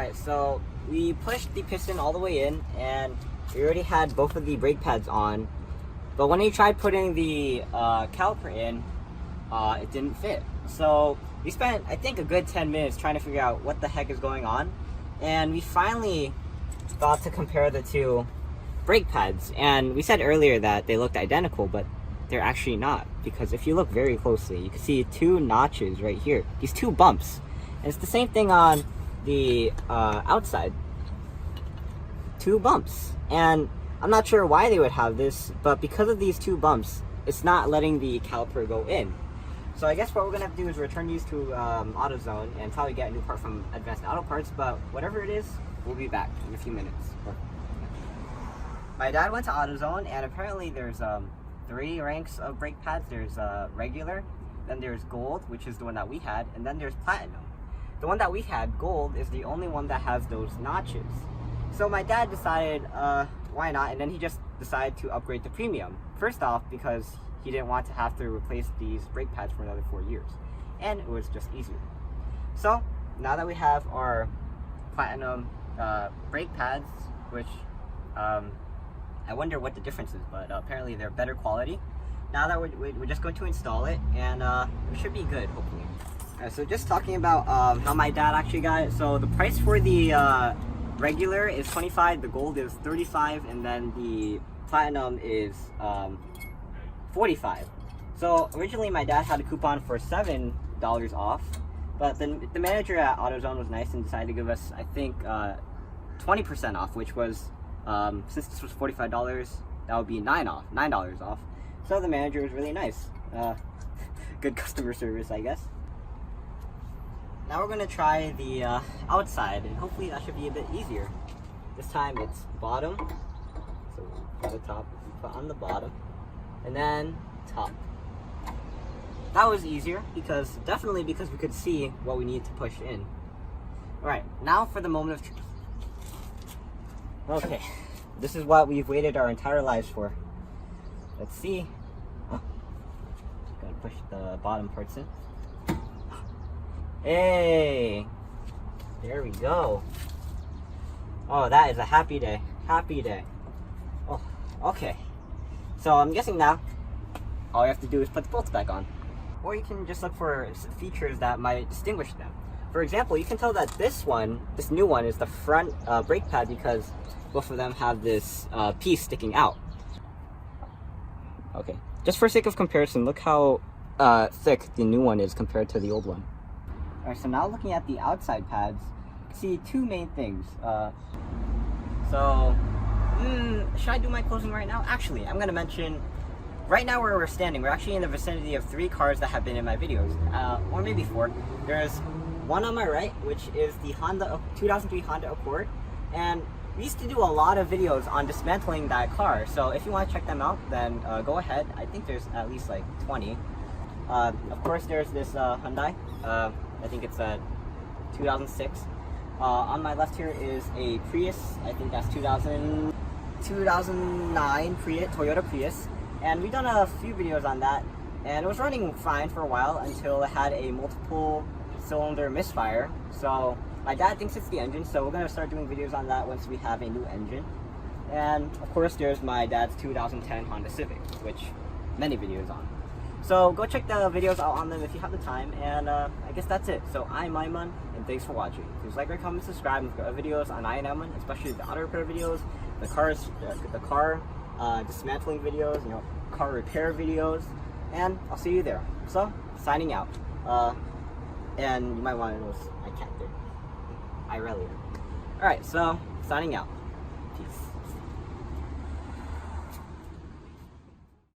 Alright, so we pushed the piston all the way in, and we already had both of the brake pads on, but when we tried putting the caliper in, it didn't fit. So we spent, I think, a good 10 minutes trying to figure out what the heck is going on, and we finally thought to compare the two brake pads. And we said earlier that they looked identical, but they're actually not, because if you look very closely, you can see two notches right here, these two bumps, and it's the same thing on the outside. Two bumps, and I'm not sure why they would have this, but because of these two bumps, it's not letting the caliper go in. So I guess what we're gonna have to do is return these to AutoZone and probably get a new part from Advanced Auto Parts, but whatever it is, we'll be back in a few minutes. My dad went to AutoZone, and apparently there's 3 ranks of brake pads. There's regular, then there's gold, which is the one that we had, and then there's platinum. The one that we had, gold, is the only one that has those notches. So my dad decided, why not? And then he just decided to upgrade to premium. First off, because he didn't want to have to replace these brake pads for another 4 years. And it was just easier. So now that we have our platinum brake pads, which I wonder what the difference is, but apparently they're better quality. Now that we're just going to install it, and it should be good, hopefully. Alright, so just talking about how my dad actually got it. So the price for the regular is $25, the gold is $35, and then the platinum is $45. So originally my dad had a coupon for $7 off, but then the manager at AutoZone was nice and decided to give us, I think, 20% off, which was, since this was $45, that would be $9 off. So the manager was really nice. Good customer service, I guess. Now we're gonna try the outside, and hopefully that should be a bit easier. This time it's bottom, so for the top, we put on the bottom, and then top. That was easier definitely because we could see what we need to push in. Alright, now for the moment of truth. Okay, this is what we've waited our entire lives for. Let's see. Oh, gotta push the bottom parts in. Hey, there we go. Oh, that is a happy day. Happy day. Oh, okay. So I'm guessing now all you have to do is put the bolts back on. Or you can just look for features that might distinguish them. For example, you can tell that this new one, is the front brake pad, because both of them have this piece sticking out. Okay, just for sake of comparison, look how thick the new one is compared to the old one. Alright, so now looking at the outside pads, you can see two main things. Should I do my closing right now? Actually, I'm going to mention, right now where we're standing, we're actually in the vicinity of 3 cars that have been in my videos, or maybe 4. There's one on my right, which is the 2003 Honda Accord, and we used to do a lot of videos on dismantling that car, so if you want to check them out, then go ahead. I think there's at least like 20. Of course, there's this Hyundai. I think it's a 2006. On my left here is a Prius. I think that's 2009 Toyota Prius. And we've done a few videos on that. And it was running fine for a while until it had a multiple cylinder misfire. So my dad thinks it's the engine, so we're going to start doing videos on that once we have a new engine. And of course, there's my dad's 2010 Honda Civic, which many videos on. So go check the videos out on them if you have the time, and I guess that's it. So I'm Maiman, and thanks for watching. Please like, comment, subscribe. We've got videos on I&M, especially the auto repair videos, the car dismantling videos, car repair videos, and I'll see you there. So signing out. And you might want to notice my cat there. I really am. Alright, so signing out. Peace.